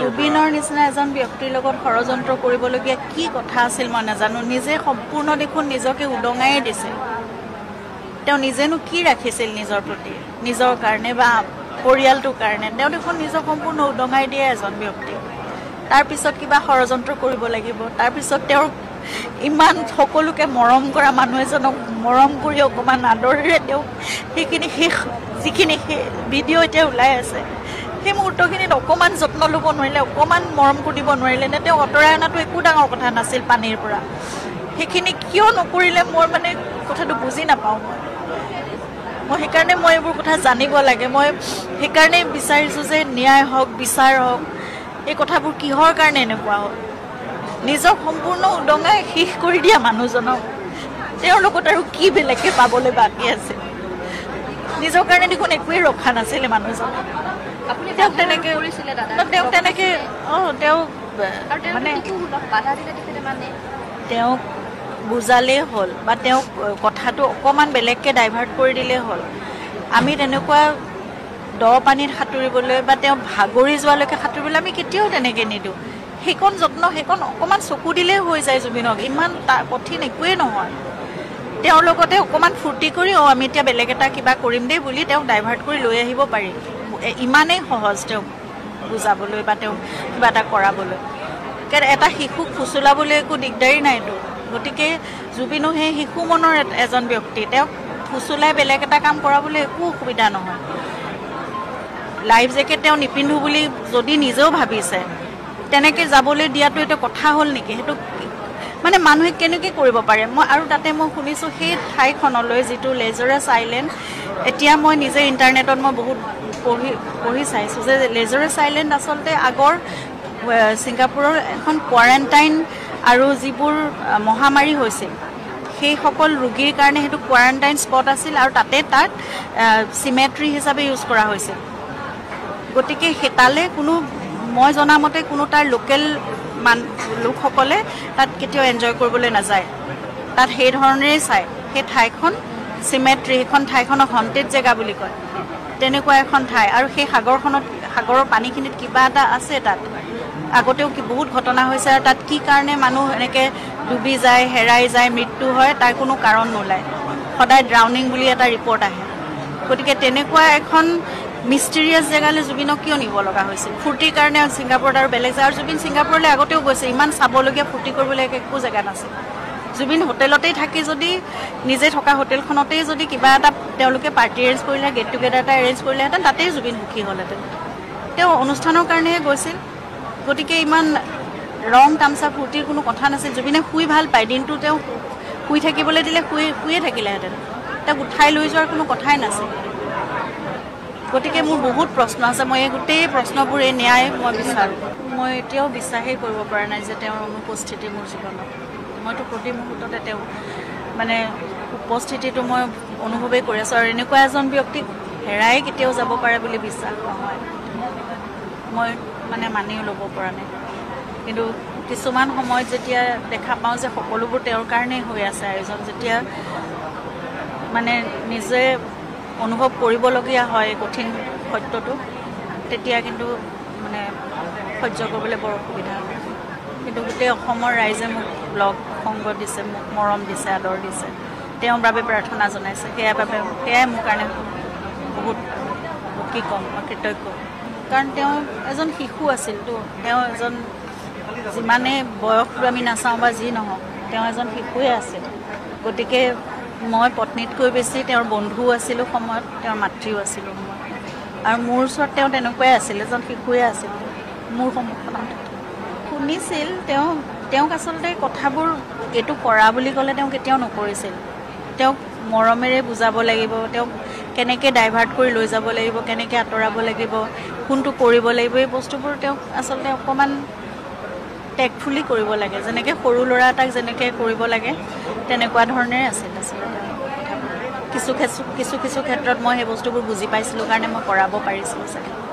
জুবিনৰ নিচিনা এজন ব্যক্তিৰ লগত ষড়যন্ত্ৰ কৰিবলগীয়া কি কথা আছিল মই নাজানো নিজে সম্পূৰ্ণ দেখোন নিজকে উদঙাই দিছে তেওঁ নিজেনো কি ৰাখিছিল নিজৰ প্ৰতি নিজৰ কাৰণে বা পৰিয়ালটোৰ কাৰণে তেওঁ দেখোন নিজক সম্পূৰ্ণ উদঙাই দিয়ে এজন ব্যক্তি তাৰ পিছত কিবা ষড়যন্ত্ৰ কৰিব লাগিব তাৰ পিছত তেওঁৰ ইমান সকলোকে মৰম কৰা মানুহ এজনক মৰম কৰি অকমান আদৰেৰে তেওঁ সেইখিনি যিখিনি ভিডিঅ' এতিয়া ওলাই আছে সেই মুহূৰ্তখিনিত অকমান যত্ন ল'ব নোৱাৰিলে অকমান মৰম কৰিব নোৱাৰিলে নে তেওঁ অঁতৰাই অনাটো একো ডাঙৰ কথা নাছিল পানীৰ পৰা সেইখিনি কিয় নকৰিলে মোৰ মানে কথাটো বুজি নাপাওঁ মই সেইকাৰণে মই এইবোৰ কথা জানিব লাগে মই সেইকাৰণে বিচাৰিছোঁ যে ন্যায় হওক বিচাৰ হওক এই কথাবোৰ কিহৰ কাৰণে এনেকুৱা হ'ল নিজক সম্পূৰ্ণ উদঙাই শেষ কৰি দিয়া মানুহজনক তেওঁৰ লগত আৰু কি বেলেগে পাবলৈ বাকী আছে নিজৰ কাৰণে দেখোন একোৱেই ৰখা নাছিলে মানুহজনক আপুনি তেওঁক তেনেকৈ কৰিছিলে দাদা তেওঁক তেনেকৈ তেওঁ মানে তেওঁক বুজালেই হ'ল বা তেওঁক কথাটো অকণমান বেলেগকৈ ডাইভাৰ্ট কৰি দিলেই হ'ল আমি তেনেকুৱা দ পানীত সাঁতুৰিবলৈ বা তেওঁ ভাগৰি যোৱালৈকে সাঁতুৰিবলৈ আমি কেতিয়াও তেনেকৈ নিদিওঁ সেইকণ যত্ন সেইকণ অকণমান চকু দিলেই হৈ যায় জুবিনক ইমান কঠিন একোৱেই নহয় তেওঁৰ লগতে অকণমান ফূৰ্তি কৰি আমি এতিয়া বেলেগ এটা কিবা কৰিম দেই বুলি তেওঁক ডাইভাৰ্ট কৰি লৈ আহিব পাৰি ইমানেই সহজ তেওঁক বুজাবলৈ বা তেওঁক কিবা এটা কৰাবলৈ কাৰণ এটা শিশুক ফুচলাবলৈ একো দিগদাৰী নাইতো গতিকে জুবিনো সেই শিশু মনৰ এজন ব্যক্তি তেওঁক ফুচলাই বেলেগ এটা কাম কৰাবলৈ একো অসুবিধা নহয় লাইফ জেকেট তেওঁ নিপিন্ধো বুলি যদি নিজেও ভাবিছে তেনেকৈ যাবলৈ দিয়াটো এটা কথা হ'ল নেকি সেইটো মানে মানুহে কেনেকৈ কৰিব পাৰে মই আৰু তাতে মই শুনিছোঁ সেই ঠাইখনলৈ যিটো লেজাৰাছ আইলেণ্ড এতিয়া মই নিজে ইণ্টাৰনেটত মই বহুত পঢ়ি চাইছোঁ যে লেজাৰাছ আইলেণ্ড আচলতে আগৰ ছিংগাপুৰৰ এখন কোৱাৰেণ্টাইন আৰু যিবোৰ মহামাৰী হৈছিল সেইসকল ৰোগীৰ কাৰণে সেইটো কোৱাৰেণ্টাইন স্পট আছিল আৰু তাত চিমেট্ৰি হিচাপে ইউজ কৰা হৈছিল গতিকে তালৈ কোনো মই জনামতে কোনো তাৰ লোকেল লোকসকলে তাত কেতিয়াও এনজয় কৰিবলৈ নাযায় তাত সেই ধৰণেই চায় সেই ঠাইখন চিমেট্ৰি সেইখন ঠাইখনক হণ্টেড জেগা বুলি কয় তেনেকুৱা এখন ঠাই আৰু সেই সাগৰৰ পানীখিনিত কিবা এটা আছে তাত আগতেও বহুত ঘটনা হৈছে আৰু তাত কি কাৰণে মানুহ এনেকৈ ডুবি যায় হেৰাই যায় মৃত্যু হয় তাৰ কোনো কাৰণ নোলায় সদায় ড্ৰাউনিং বুলি এটা ৰিপৰ্ট আহে গতিকে তেনেকুৱা এখন মিষ্টেৰিয়াছ জেগালৈ জুবিনক কিয় নিব লগা হৈছিল ফূৰ্তিৰ কাৰণে ছিংগাপুৰত আৰু বেলেগ জেগা আৰু জুবিন ছিংগাপুৰলৈ আগতেও গৈছে ইমান চাবলগীয়া ফূৰ্তি কৰিবলৈ একো জেগা নাছিল জুবিন হোটেলতেই থাকি যদি নিজে থকা হোটেলখনতেই যদি কিবা এটা তেওঁলোকে পাৰ্টি এৰেঞ্জ কৰিলে গেট টুগেডাৰ এটা এৰেঞ্জ কৰিলেহেঁতেন তাতেই জুবিন সুখী হ'লহেঁতেন তেওঁ অনুষ্ঠানৰ কাৰণেহে গৈছিল গতিকে ইমান ৰং তামচা ফূৰ্তিৰ কোনো কথা নাছিল জুবিনে শুই ভাল পায় দিনটো তেওঁ শুই থাকিবলৈ দিলে শুয়ে থাকিলেহেঁতেন তেওঁক উঠাই লৈ যোৱাৰ কোনো কথাই নাছিল গতিকে মোৰ বহুত প্ৰশ্ন আছে মই এই গোটেই প্ৰশ্নবোৰ এই ন্যায় মই বিচাৰোঁ মই এতিয়াও বিশ্বাসেই কৰিব পৰা নাই যে তেওঁৰ অনুপস্থিতি মোৰ জীৱনত মইতো প্ৰতি মুহূৰ্ততে তেওঁ মানে উপস্থিতিটো মই অনুভৱেই কৰি আছোঁ আৰু এনেকুৱা এজন ব্যক্তিক হেৰাই কেতিয়াও যাব পাৰে বুলি বিশ্বাস নহয় মই মানে মানিও ল'ব পৰা নাই কিন্তু কিছুমান সময়ত যেতিয়া দেখা পাওঁ যে সকলোবোৰ তেওঁৰ কাৰণেই হৈ আছে আয়োজন যেতিয়া মানে নিজে অনুভৱ কৰিবলগীয়া হয় কঠিন সত্যটো তেতিয়া কিন্তু মানে সহ্য কৰিবলৈ বৰ অসুবিধা হয় কিন্তু গোটেই অসমৰ ৰাইজে মোক লগ সংগ দিছে মোক মৰম দিছে আদৰ দিছে তেওঁৰ বাবে প্ৰাৰ্থনা জনাইছে সেয়াই মোৰ কাৰণে বহুত কি ক'ম মই কৃতজ্ঞ কাৰণ তেওঁ এজন শিশু আছিলতো তেওঁ এজন যিমানে বয়সটো আমি নাচাওঁ বা যি নহওক তেওঁ এজন শিশুৱে আছিল গতিকে মই পত্নীতকৈ বেছি তেওঁৰ বন্ধুও আছিলোঁ সময়ত তেওঁৰ মাতৃও আছিলোঁ সময়ত আৰু মোৰ ওচৰত তেওঁ তেনেকুৱাই আছিল এজন শিশুৱে আছিল মোৰ সন্মুখত শুনিছিল তেওঁক আচলতে কথাবোৰ এইটো কৰা বুলি ক'লে তেওঁ কেতিয়াও নকৰিছিল তেওঁক মৰমেৰে বুজাব লাগিব তেওঁক কেনেকৈ ডাইভাৰ্ট কৰি লৈ যাব লাগিব কেনেকৈ আঁতৰাব লাগিব কোনটো কৰিব লাগিব এই বস্তুবোৰ তেওঁক আচলতে অকণমান টেকফুলি কৰিব লাগে যেনেকৈ সৰু ল'ৰা এটাক যেনেকৈ কৰিব লাগে তেনেকুৱা ধৰণেৰে আছিল আচলতে কিছু ক্ষেত্ৰত মই সেই বস্তুবোৰ বুজি পাইছিলোঁ কাৰণে মই কৰাব পাৰিছিলোঁ চাগে